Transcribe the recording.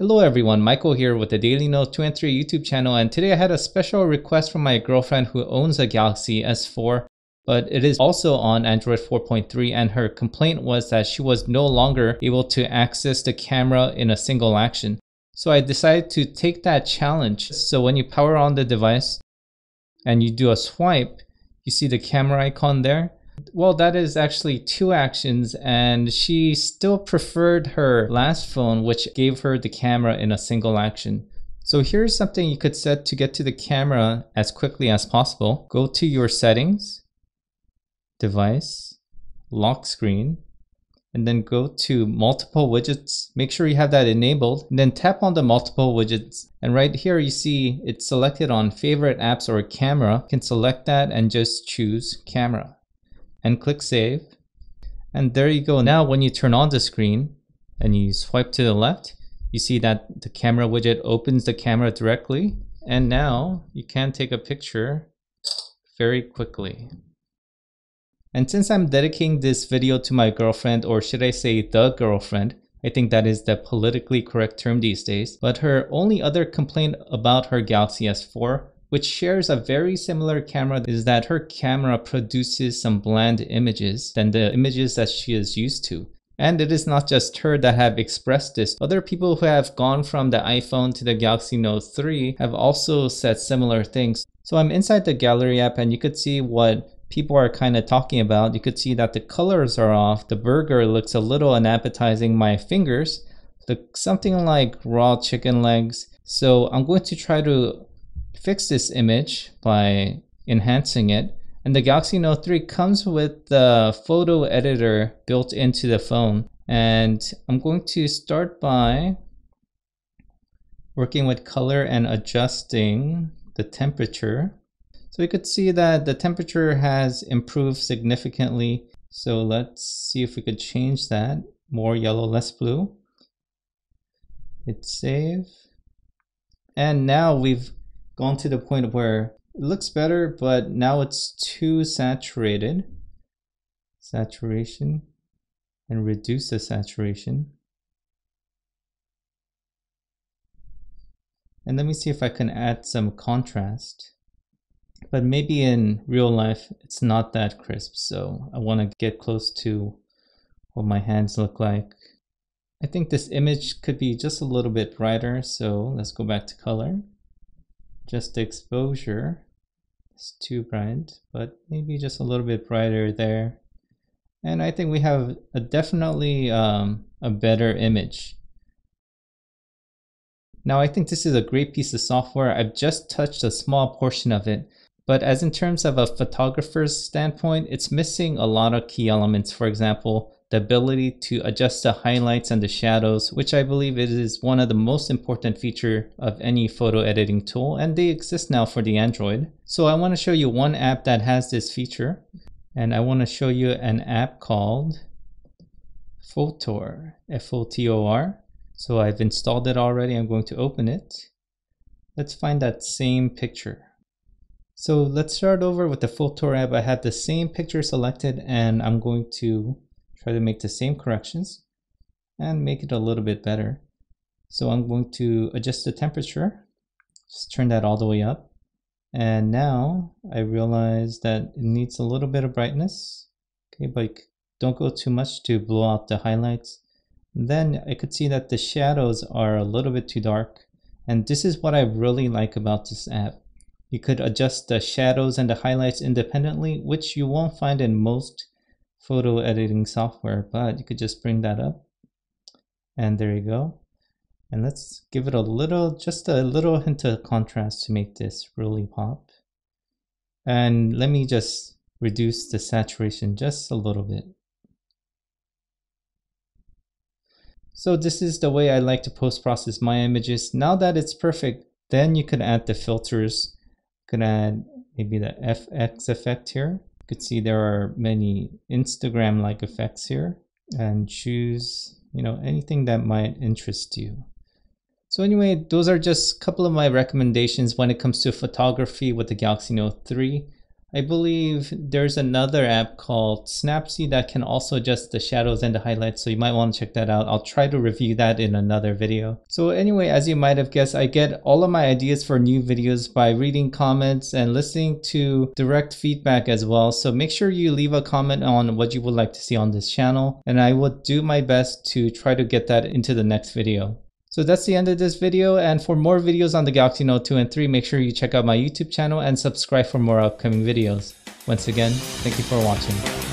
Hello everyone, Michael here with the Daily Note 2 and 3 YouTube channel, and today I had a special request from my girlfriend who owns a Galaxy S4, but it is also on Android 4.3, and her complaint was that she was no longer able to access the camera in a single action. So I decided to take that challenge. So when you power on the device and you do a swipe, you see the camera icon there. Well, that is actually two actions, and she still preferred her last phone, which gave her the camera in a single action. So here's something you could set to get to the camera as quickly as possible. Go to your settings, device, lock screen, and then go to multiple widgets. Make sure you have that enabled, and then tap on the multiple widgets. And right here you see it's selected on favorite apps or camera. You can select that and just choose camera. And click save, and there you go. Now when you turn on the screen and you swipe to the left, you see that the camera widget opens the camera directly, and now you can take a picture very quickly. And since I'm dedicating this video to my girlfriend, or should I say the girlfriend, I think that is the politically correct term these days, but her only other complaint about her Galaxy S4, which shares a very similar camera, is that her camera produces some bland images than the images that she is used to. And it is not just her that have expressed this. Other people who have gone from the iPhone to the Galaxy Note 3 have also said similar things. So I'm inside the gallery app, and you could see what people are kind of talking about. You could see that the colors are off. The burger looks a little unappetizing. My fingers look something like raw chicken legs. So I'm going to try to fix this image by enhancing it. And the Galaxy Note 3 comes with the photo editor built into the phone. And I'm going to start by working with color and adjusting the temperature. So you could see that the temperature has improved significantly. So let's see if we could change that. More yellow, less blue. Hit save. And now we've gone to the point where it looks better, but now it's too saturated. Saturation, and reduce the saturation. And let me see if I can add some contrast. But maybe in real life it's not that crisp, so I want to get close to what my hands look like. I think this image could be just a little bit brighter, so let's go back to color. Just the exposure is too bright, but maybe just a little bit brighter there. And I think we have definitely a better image. Now I think this is a great piece of software. I've just touched a small portion of it, but as in terms of a photographer's standpoint, it's missing a lot of key elements. For example, the ability to adjust the highlights and the shadows, which I believe it is one of the most important feature of any photo editing tool, and they exist now for the Android. So I want to show you one app that has this feature, and I want to show you an app called Fotor, F-O-T-O-R. So I've installed it already. I'm going to open it. Let's find that same picture. So let's start over with the Fotor app. I have the same picture selected, and I'm going to try to make the same corrections and make it a little bit better. So I'm going to adjust the temperature, just turn that all the way up. And now I realize that it needs a little bit of brightness. Okay, but don't go too much to blow out the highlights. And then I could see that the shadows are a little bit too dark. And this is what I really like about this app. You could adjust the shadows and the highlights independently, which you won't find in most photo editing software, but you could just bring that up, and there you go. And let's give it a little, just a little hint of contrast to make this really pop. And let me just reduce the saturation just a little bit. So this is the way I like to post-process my images. Now that it's perfect, then you could add the filters. You could add maybe the FX effect here. You could see there are many Instagram-like effects here, and choose, anything that might interest you. So anyway, those are just a couple of my recommendations when it comes to photography with the Galaxy Note 3. I believe there's another app called Snapseed that can also adjust the shadows and the highlights, so you might want to check that out. I'll try to review that in another video. So anyway, as you might have guessed, I get all of my ideas for new videos by reading comments and listening to direct feedback as well. So make sure you leave a comment on what you would like to see on this channel, and I will do my best to try to get that into the next video. So that's the end of this video, and for more videos on the Galaxy Note 2 and 3, make sure you check out my YouTube channel and subscribe for more upcoming videos. Once again, thank you for watching.